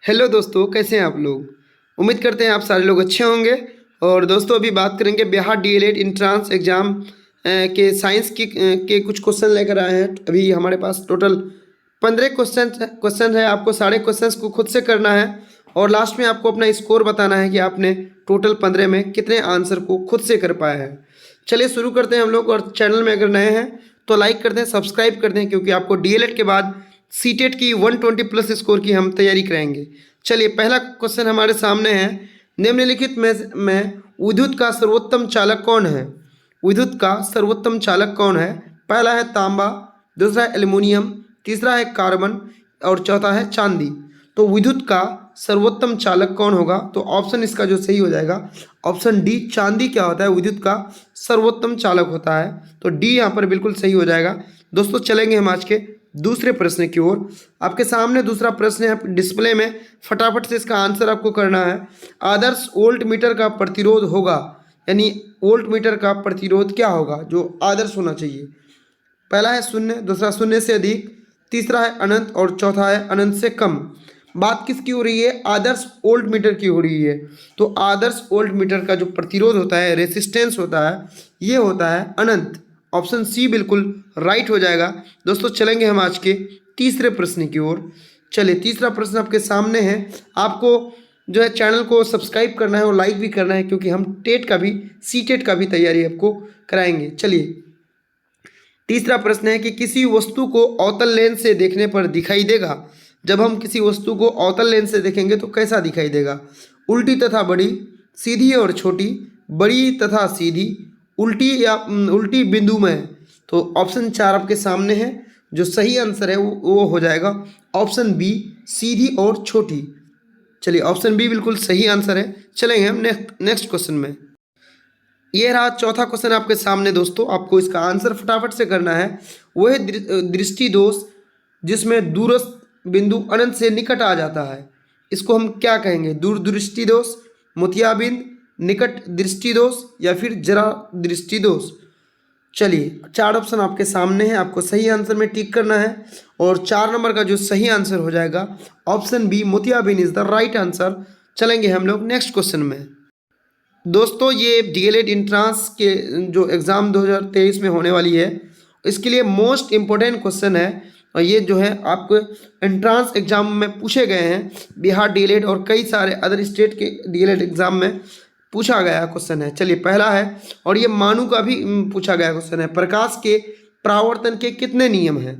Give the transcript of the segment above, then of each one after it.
Hello दोस्तों, कैसे हैं आप लोग। उम्मीद करते हैं आप सारे लोग अच्छे होंगे। और दोस्तों अभी बात करेंगे बिहार डीएलएड इंट्रांस एग्ज़ाम के साइंस के कुछ क्वेश्चन लेकर आए हैं। अभी हमारे पास टोटल 15 क्वेश्चन है। आपको सारे क्वेश्चंस को खुद से करना है और लास्ट में आपको अपना स्कोर बताना है कि आपने टोटल 15 में कितने आंसर को खुद से कर पाए हैं। चलिए शुरू करते हैं हम लोग। और चैनल में अगर नए हैं तो लाइक कर दें, सब्सक्राइब कर दें, क्योंकि आपको डीएलएड के बाद सीटेट की 120 प्लस स्कोर की हम तैयारी कराएंगे। चलिए पहला क्वेश्चन हमारे सामने है। निम्नलिखित में विद्युत का सर्वोत्तम चालक कौन है। विद्युत का सर्वोत्तम चालक कौन है। पहला है तांबा, दूसरा है एल्युमिनियम, तीसरा है कार्बन और चौथा है चांदी। तो विद्युत का सर्वोत्तम चालक कौन होगा। तो ऑप्शन इसका जो सही हो जाएगा ऑप्शन डी, चांदी क्या होता है, विद्युत का सर्वोत्तम चालक होता है। तो डी यहाँ पर बिल्कुल सही हो जाएगा। दोस्तों चलेंगे हम आज के दूसरे प्रश्न की ओर। आपके सामने दूसरा प्रश्न है डिस्प्ले में, फटाफट से इसका आंसर आपको करना है। आदर्श वोल्ट मीटर का प्रतिरोध होगा, यानी वोल्ट मीटर का प्रतिरोध क्या होगा जो आदर्श होना चाहिए। पहला है शून्य, दूसरा शून्य से अधिक, तीसरा है अनंत और चौथा है अनंत से कम। बात किसकी हो रही है, आदर्श वोल्ट मीटर की हो रही है। तो आदर्श वोल्ट मीटर का जो प्रतिरोध होता है, रेसिस्टेंस होता है, ये होता है अनंत। ऑप्शन सी बिल्कुल राइट हो जाएगा। दोस्तों चलेंगे हम आज के तीसरे प्रश्न की ओर। चलिए तीसरा प्रश्न आपके सामने है। आपको जो है चैनल को सब्सक्राइब करना है और लाइक भी करना है, क्योंकि हम टेट का भी सीटेट का भी तैयारी आपको कराएंगे। चलिए तीसरा प्रश्न है कि किसी वस्तु को अवतल लेंस से देखने पर दिखाई देगा। जब हम किसी वस्तु को अवतल लेंस से देखेंगे तो कैसा दिखाई देगा। उल्टी तथा बड़ी, सीधी और छोटी, बड़ी तथा सीधी, उल्टी या उल्टी बिंदु में। तो ऑप्शन 4 आपके सामने है। जो सही आंसर है वो हो जाएगा ऑप्शन बी, सीधी और छोटी। चलिए ऑप्शन बी बिल्कुल सही आंसर है। चलेंगे हम नेक्स्ट क्वेश्चन में। ये रहा चौथा क्वेश्चन आपके सामने। दोस्तों आपको इसका आंसर फटाफट से करना है। वह दृष्टि दोष जिसमें दूरस्थ बिंदु अनंत से निकट आ जाता है, इसको हम क्या कहेंगे। दूर दृष्टि दोष, मोतियाबिंद, निकट दृष्टि दोष या फिर जरा दृष्टि दोष। चलिए 4 ऑप्शन आपके सामने हैं, आपको सही आंसर में टिक करना है। और 4 नंबर का जो सही आंसर हो जाएगा ऑप्शन बी, मोतियाबिंद इज द राइट आंसर। चलेंगे हम लोग नेक्स्ट क्वेश्चन में। दोस्तों ये डीएलएड इंट्रांस के जो एग्ज़ाम 2023 में होने वाली है, इसके लिए मोस्ट इम्पोर्टेंट क्वेश्चन है। और ये जो है आपको एंट्रांस एग्ज़ाम में पूछे गए हैं, बिहार डीएलएड और कई सारे अदर स्टेट के डीएलएड एग्ज़ाम में पूछा गया क्वेश्चन है। चलिए पहला है, और ये मानू का भी पूछा गया क्वेश्चन है। प्रकाश के परावर्तन के कितने नियम हैं।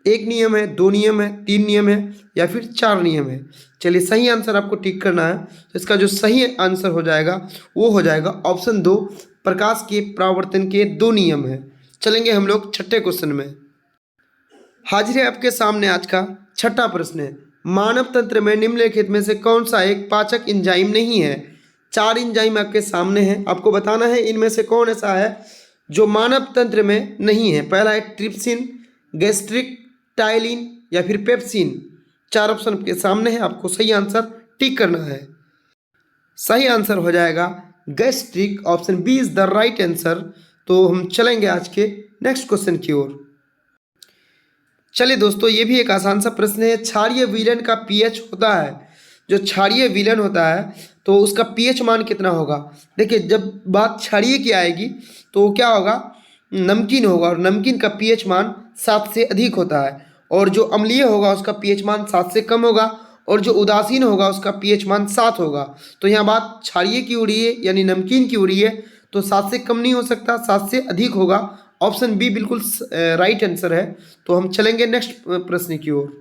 1 नियम है, 2 नियम है, 3 नियम है या फिर 4 नियम है। चलिए सही आंसर आपको टिक करना है। तो इसका जो सही आंसर हो जाएगा वो हो जाएगा ऑप्शन 2, प्रकाश के परावर्तन के 2 नियम है। चलेंगे हम लोग छठे क्वेश्चन में। हाजिर है आपके सामने आज का छठा प्रश्न है। मानव तंत्र में निम्नलिखित में से कौन सा एक पाचक एंजाइम नहीं है। 4 एंजाइम आपके सामने हैं, आपको बताना है इनमें से कौन ऐसा है जो मानव तंत्र में नहीं है। पहला है ट्रिप्सिन, गैस्ट्रिक, टाइलिन या फिर पेप्सिन। 4 ऑप्शन के सामने है, आपको सही आंसर टिक करना है। सही आंसर हो जाएगा gastric, option B is the right answer. तो हम चलेंगे आज के नेक्स्ट क्वेश्चन की ओर। चलिए दोस्तों ये भी एक आसान सा प्रश्न है। क्षारीय विलयन का पीएच होता है, जो क्षारीय विलयन होता है तो उसका पीएच मान कितना होगा। देखिए जब बात क्षारीय की आएगी तो क्या होगा, नमकीन होगा, और नमकीन का पीएच मान 7 से अधिक होता है। और जो अम्लीय होगा उसका पीएच मान 7 से कम होगा, और जो उदासीन होगा उसका पीएच मान 7 होगा। तो यहाँ बात क्षारीय की हो रही है, यानी नमकीन की हो रही है, तो 7 से कम नहीं हो सकता, 7 से अधिक होगा। ऑप्शन बी बिल्कुल राइट आंसर है। तो हम चलेंगे नेक्स्ट प्रश्न की ओर।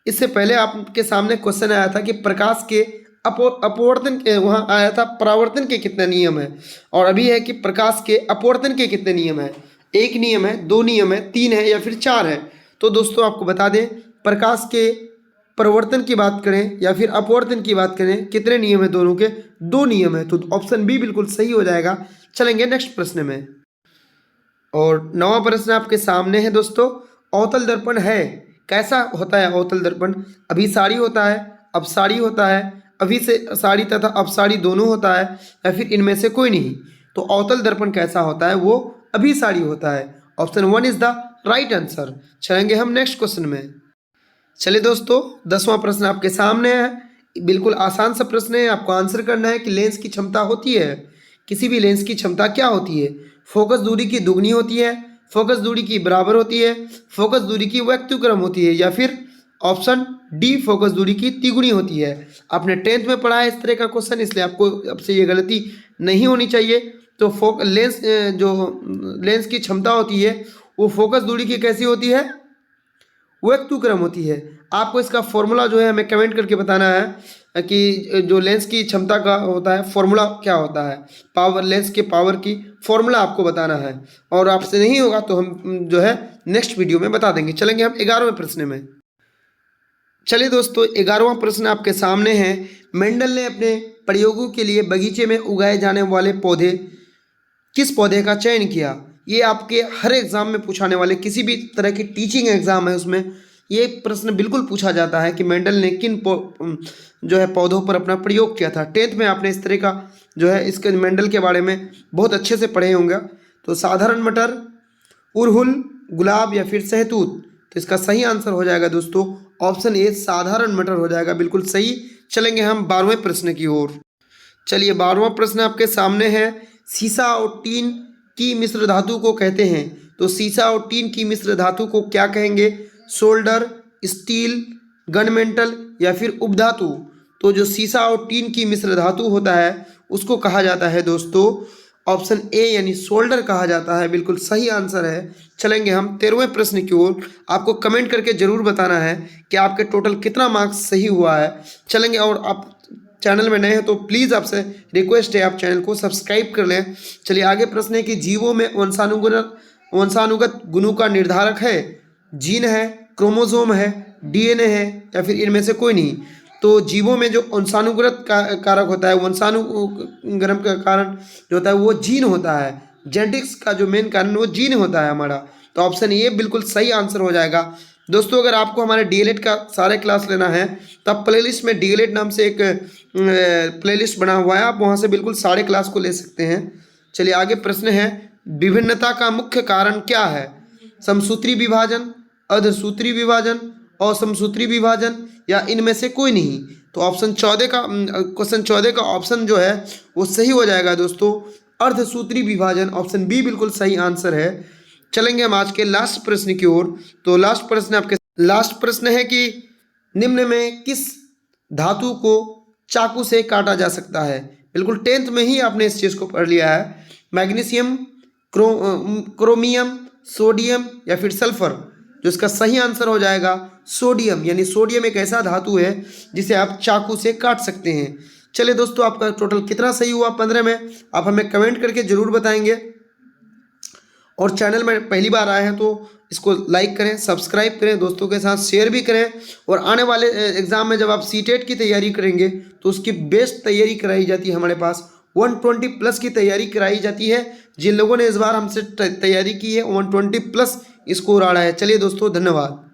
इससे पहले आपके सामने क्वेश्चन आया था कि प्रकाश के अपवर्तन के, वहाँ आया था परावर्तन के कितने नियम है, और अभी है कि प्रकाश के अपवर्तन के कितने नियम है। 1 नियम है, 2 नियम है, 3 है या फिर 4 है। तो दोस्तों आपको बता दें, प्रकाश के परिवर्तन की बात करें या फिर अपवर्तन की बात करें, कितने नियम है दोनों के, 2 नियम है। तो ऑप्शन बी बिल्कुल सही हो जाएगा। चलेंगे नेक्स्ट प्रश्न में। और 9वां प्रश्न आपके सामने है दोस्तों। अवतल दर्पण है, कैसा होता है अवतल दर्पण। अभिसारी होता है, अपसारी होता है, अभी से सारी तथा अपसारी दोनों होता है, या फिर इनमें से कोई नहीं। तो अवतल दर्पण कैसा होता है, वो अभिसारी होता है। Option 1 is the right answer. चलेंगे हम नेक्स्ट क्वेश्चन में। चलिए दोस्तों, 10वां प्रश्न आपके सामने है। बिल्कुल आसान सा प्रश्न है, आपको आंसर करना है कि लेंस की क्षमता होती है, किसी भी लेंस की क्षमता क्या होती है? फोकस दूरी की दुगनी होती है, फोकस दूरी की बराबर होती है, फोकस दूरी की व्यक्तिक्रम होती है, या फिर ऑप्शन डी फोकस दूरी की तिगुनी होती है। आपने 10th में पढ़ा है इस तरह का क्वेश्चन, इसलिए आपको अब से ये गलती नहीं होनी चाहिए। तो जो लेंस की क्षमता होती है वो फोकस दूरी की कैसी होती है? व्यक्तिक्रम होती है। आपको इसका फॉर्मूला जो है हमें कमेंट करके बताना है कि जो लेंस की क्षमता का होता है फॉर्मूला क्या होता है, पावर लेंस के पावर की फॉर्मूला आपको बताना है। और आपसे नहीं होगा तो हम जो है नेक्स्ट वीडियो में बता देंगे। चलेंगे हम 11वें प्रश्न में। चलिए दोस्तों, 11वां प्रश्न आपके सामने है। मेंडल ने अपने प्रयोगों के लिए बगीचे में उगाए जाने वाले पौधे किस पौधे का चयन किया? ये आपके हर एग्जाम में पूछाने वाले, किसी भी तरह की टीचिंग एग्जाम है उसमें ये प्रश्न बिल्कुल पूछा जाता है कि मेंडल ने जो है पौधों पर अपना प्रयोग किया था। 10th में आपने इस तरह का जो है इसके मेंडल के बारे में बहुत अच्छे से पढ़े होंगे। तो साधारण मटर, उड़हुल, गुलाब या फिर सहतूत। तो इसका सही आंसर हो जाएगा दोस्तों ऑप्शन ए, साधारण मटर हो जाएगा, बिल्कुल सही। चलेंगे हम 12वें प्रश्न की ओर। चलिए 12वां प्रश्न आपके सामने है। सीसा और टीन की मिश्र धातु को कहते हैं। तो सीसा और टीन की मिश्र धातु को क्या कहेंगे? सोल्डर, स्टील, गनमेंटल या फिर उपधातु। तो जो सीसा और टीन की मिश्र धातु होता है उसको कहा जाता है दोस्तों ऑप्शन ए यानी सोल्डर कहा जाता है, बिल्कुल सही आंसर है। चलेंगे हम 13वें प्रश्न की ओर। आपको कमेंट करके जरूर बताना है कि आपके टोटल कितना मार्क्स सही हुआ है। चलेंगे, और आप चैनल में नए हैं तो प्लीज़ आपसे रिक्वेस्ट है आप चैनल को सब्सक्राइब कर लें। चलिए आगे प्रश्न है कि जीवों में वंशानुगत गुणों का निर्धारक है? जीन है, क्रोमोसोम है, डीएनए है या फिर इनमें से कोई नहीं। तो जीवों में जो वंशानुगत कारक होता है, वंशानुगम का कारण जो होता है वो जीन होता है। जेनेटिक्स का जो मेन कारण वो जीन होता है हमारा। तो ऑप्शन ए बिल्कुल सही आंसर हो जाएगा। दोस्तों अगर आपको हमारे डीएलएड का सारे क्लास लेना है तो आप प्लेलिस्ट में डीएलएड नाम से एक प्लेलिस्ट बना हुआ है, आप वहाँ से बिल्कुल सारे क्लास को ले सकते हैं। चलिए आगे प्रश्न है, विभिन्नता का मुख्य कारण क्या है? समसूत्री विभाजन, अर्धसूत्री विभाजन, असमसूत्री विभाजन या इनमें से कोई नहीं। तो ऑप्शन 14 का क्वेश्चन 14 का ऑप्शन जो है वो सही हो जाएगा दोस्तों, अर्धसूत्री विभाजन। ऑप्शन बी बिल्कुल सही आंसर है। चलेंगे हम आज के लास्ट प्रश्न की ओर। तो लास्ट प्रश्न है कि निम्न में किस धातु को चाकू से काटा जा सकता है? बिल्कुल 10th में ही आपने इस चीज़ को पढ़ लिया है। मैग्नीशियम, क्रोमियम, सोडियम या फिर सल्फर। जो इसका सही आंसर हो जाएगा सोडियम, यानी सोडियम एक ऐसा धातु है जिसे आप चाकू से काट सकते हैं। चलिए दोस्तों, आपका टोटल कितना सही हुआ 15 में आप हमें कमेंट करके जरूर बताएंगे। और चैनल में पहली बार आए हैं तो इसको लाइक करें, सब्सक्राइब करें, दोस्तों के साथ शेयर भी करें। और आने वाले एग्ज़ाम में जब आप सीटेट की तैयारी करेंगे तो उसकी बेस्ट तैयारी कराई जाती है हमारे पास। 120 प्लस की तैयारी कराई जाती है। जिन लोगों ने इस बार हमसे तैयारी की है 120 प्लस स्कोर आ रहा है। चलिए दोस्तों, धन्यवाद।